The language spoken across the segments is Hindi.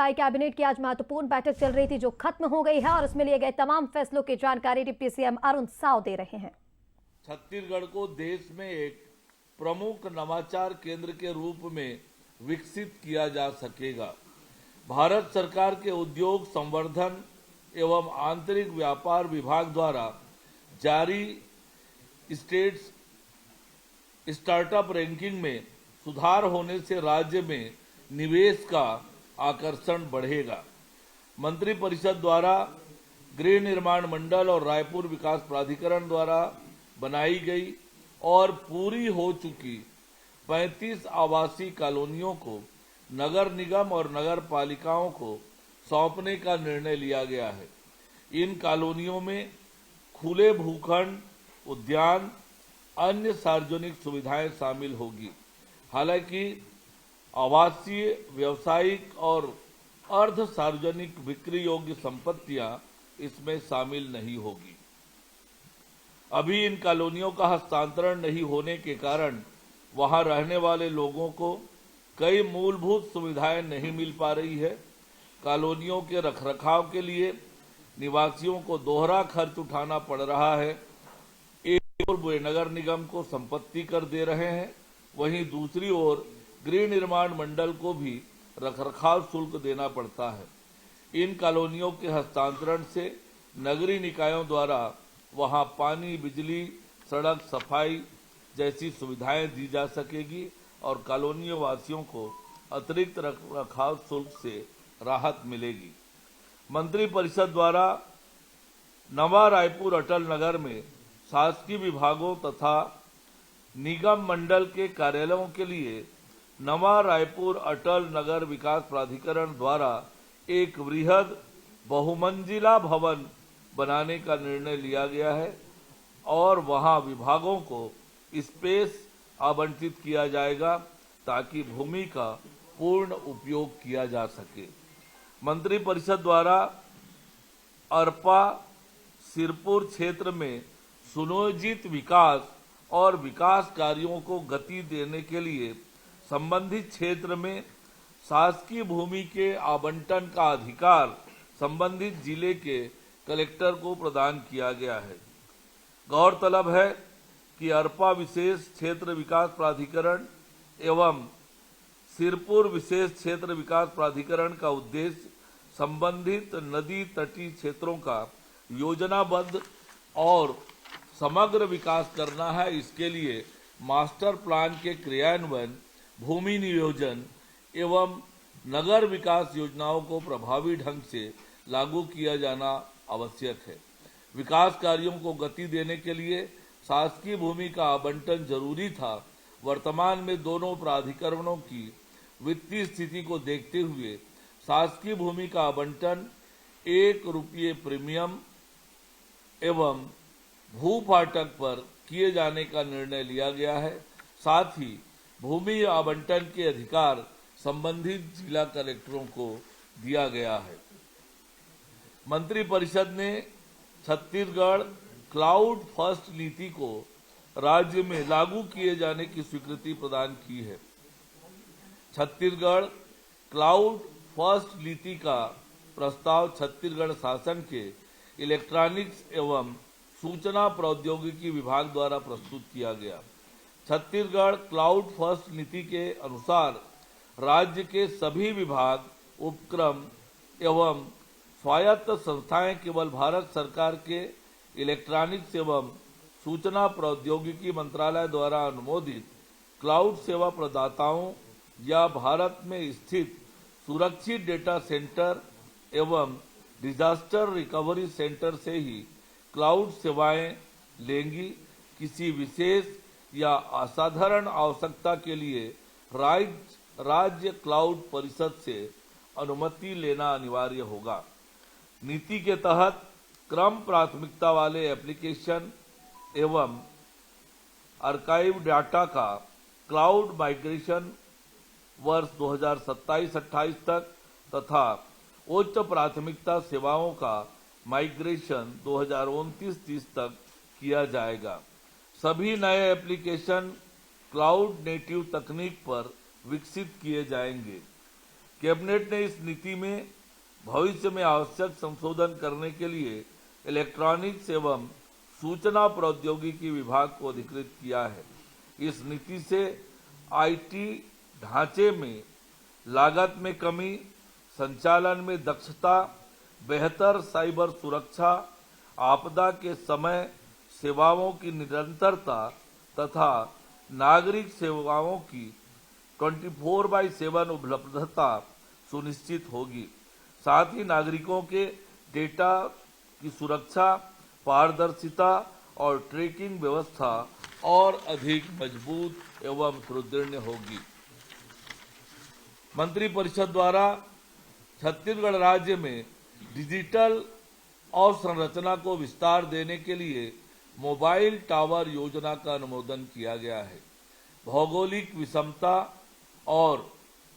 कैबिनेट की आज महत्वपूर्ण बैठक चल रही थी जो खत्म हो गई है और उसमें लिए गए तमाम फैसलों की जानकारी डिप्टी सीएम अरुण साव दे रहे हैं। छत्तीसगढ़ को देश में एक प्रमुख नवाचार केंद्र के रूप में विकसित किया जा सकेगा। भारत सरकार के उद्योग संवर्धन एवं आंतरिक व्यापार विभाग द्वारा जारी स्टेट्स स्टार्टअप रैंकिंग में सुधार होने से राज्य में निवेश का आकर्षण बढ़ेगा। मंत्रिपरिषद द्वारा गृह निर्माण मंडल और रायपुर विकास प्राधिकरण द्वारा बनाई गई और पूरी हो चुकी 35 आवासीय कॉलोनियों को नगर निगम और नगर पालिकाओं को सौंपने का निर्णय लिया गया है। इन कॉलोनियों में खुले भूखंड, उद्यान, अन्य सार्वजनिक सुविधाएं शामिल होगी। हालांकि आवासीय, व्यावसायिक और अर्ध सार्वजनिक बिक्री योग्य संपत्तियां इसमें शामिल नहीं होगी। अभी इन कॉलोनियों का हस्तांतरण नहीं होने के कारण वहां रहने वाले लोगों को कई मूलभूत सुविधाएं नहीं मिल पा रही है। कॉलोनियों के रखरखाव के लिए निवासियों को दोहरा खर्च उठाना पड़ रहा है। एक ओर वे नगर निगम को संपत्ति कर दे रहे हैं, वहीं दूसरी ओर गृह निर्माण मंडल को भी रखरखाव शुल्क देना पड़ता है। इन कॉलोनियों के हस्तांतरण से नगरीय निकायों द्वारा वहां पानी, बिजली, सड़क, सफाई जैसी सुविधाएं दी जा सकेगी और कॉलोनी वासियों को अतिरिक्त रखरखाव शुल्क से राहत मिलेगी। मंत्रिपरिषद द्वारा नवा रायपुर अटल नगर में शासकीय विभागों तथा निगम मंडल के कार्यालयों के लिए नवा रायपुर अटल नगर विकास प्राधिकरण द्वारा एक वृहद बहुमंजिला भवन बनाने का निर्णय लिया गया है और वहां विभागों को स्पेस आवंटित किया जाएगा ताकि भूमि का पूर्ण उपयोग किया जा सके। मंत्रिपरिषद द्वारा अरपा सिरपुर क्षेत्र में सुनियोजित विकास और विकास कार्यों को गति देने के लिए संबंधित क्षेत्र में शासकीय भूमि के आवंटन का अधिकार संबंधित जिले के कलेक्टर को प्रदान किया गया है। गौरतलब है कि अरपा विशेष क्षेत्र विकास प्राधिकरण एवं सिरपुर विशेष क्षेत्र विकास प्राधिकरण का उद्देश्य संबंधित नदी तटीय क्षेत्रों का योजनाबद्ध और समग्र विकास करना है। इसके लिए मास्टर प्लान के क्रियान्वयन, भूमि नियोजन एवं नगर विकास योजनाओं को प्रभावी ढंग से लागू किया जाना आवश्यक है। विकास कार्यों को गति देने के लिए शासकीय भूमि का आवंटन जरूरी था। वर्तमान में दोनों प्राधिकरणों की वित्तीय स्थिति को देखते हुए शासकीय भूमि का आवंटन 1 रुपये प्रीमियम एवं भूपाटक पर किए जाने का निर्णय लिया गया है। साथ ही भूमि आवंटन के अधिकार संबंधित जिला कलेक्टरों को दिया गया है। मंत्रिपरिषद ने छत्तीसगढ़ क्लाउड फर्स्ट नीति को राज्य में लागू किए जाने की स्वीकृति प्रदान की है। छत्तीसगढ़ क्लाउड फर्स्ट नीति का प्रस्ताव छत्तीसगढ़ शासन के इलेक्ट्रॉनिक्स एवं सूचना प्रौद्योगिकी विभाग द्वारा प्रस्तुत किया गया। छत्तीसगढ़ क्लाउड फर्स्ट नीति के अनुसार राज्य के सभी विभाग, उपक्रम एवं स्वायत्त संस्थाएं केवल भारत सरकार के इलेक्ट्रॉनिक्स एवं सूचना प्रौद्योगिकी मंत्रालय द्वारा अनुमोदित क्लाउड सेवा प्रदाताओं या भारत में स्थित सुरक्षित डेटा सेंटर एवं डिजास्टर रिकवरी सेंटर से ही क्लाउड सेवाएं लेंगी। किसी विशेष या असाधारण आवश्यकता के लिए राज्य क्लाउड परिषद से अनुमति लेना अनिवार्य होगा। नीति के तहत क्रम प्राथमिकता वाले एप्लीकेशन एवं आर्काइव डाटा का क्लाउड माइग्रेशन वर्ष 2027-28 तक तथा उच्च प्राथमिकता सेवाओं का माइग्रेशन 2029-30 तक किया जाएगा। सभी नए एप्लीकेशन क्लाउड नेटिव तकनीक पर विकसित किए जाएंगे। कैबिनेट ने इस नीति में भविष्य में आवश्यक संशोधन करने के लिए इलेक्ट्रॉनिक्स एवं सूचना प्रौद्योगिकी विभाग को अधिकृत किया है। इस नीति से आईटी ढांचे में लागत में कमी, संचालन में दक्षता, बेहतर साइबर सुरक्षा, आपदा के समय सेवाओं की निरंतरता तथा नागरिक सेवाओं की 24/7 उपलब्धता सुनिश्चित होगी। साथ ही नागरिकों के डेटा की सुरक्षा, पारदर्शिता और ट्रैकिंग व्यवस्था और अधिक मजबूत एवं सुदृढ़ होगी। मंत्रिपरिषद द्वारा छत्तीसगढ़ राज्य में डिजिटल अवसंरचना को विस्तार देने के लिए मोबाइल टावर योजना का अनुमोदन किया गया है। भौगोलिक विषमता और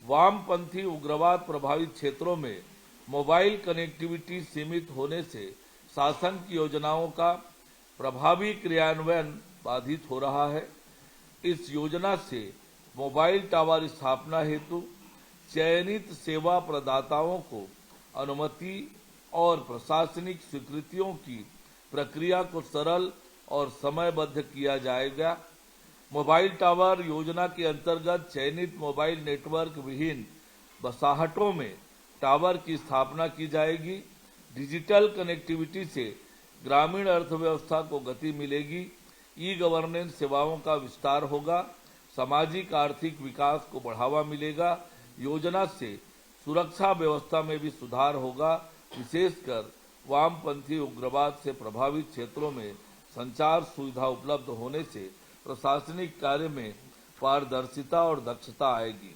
वामपंथी उग्रवाद प्रभावित क्षेत्रों में मोबाइल कनेक्टिविटी सीमित होने से शासन की योजनाओं का प्रभावी क्रियान्वयन बाधित हो रहा है। इस योजना से मोबाइल टावर स्थापना हेतु चयनित सेवा प्रदाताओं को अनुमति और प्रशासनिक स्वीकृतियों की प्रक्रिया को सरल और समयबद्ध किया जाएगा। मोबाइल टावर योजना के अंतर्गत चयनित मोबाइल नेटवर्क विहीन बसाहटों में टावर की स्थापना की जाएगी। डिजिटल कनेक्टिविटी से ग्रामीण अर्थव्यवस्था को गति मिलेगी, ई गवर्नेंस सेवाओं का विस्तार होगा, सामाजिक आर्थिक विकास को बढ़ावा मिलेगा। योजना से सुरक्षा व्यवस्था में भी सुधार होगा, विशेषकर वामपंथी उग्रवाद से प्रभावित क्षेत्रों में संचार सुविधा उपलब्ध होने से प्रशासनिक कार्य में पारदर्शिता और दक्षता आएगी।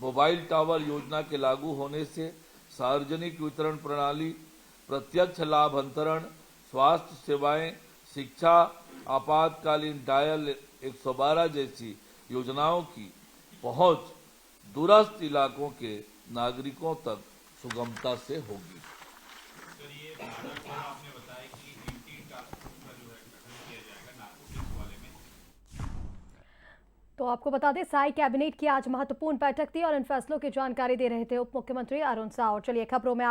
मोबाइल टावर योजना के लागू होने से सार्वजनिक वितरण प्रणाली, प्रत्यक्ष लाभ अंतरण, स्वास्थ्य सेवाएं, शिक्षा, आपातकालीन डायल 112 जैसी योजनाओं की पहुंच दूरस्थ इलाकों के नागरिकों तक सुगमता से होगी। आपने बताया कि ड्यूटी टास्क फोर्स का जो है गठन किया जाएगा नारकोटिक्स वाले में। तो आपको बता दें, साई कैबिनेट की आज महत्वपूर्ण बैठक थी और इन फैसलों की जानकारी दे रहे थे उप मुख्यमंत्री अरुण साव। चलिए खबरों में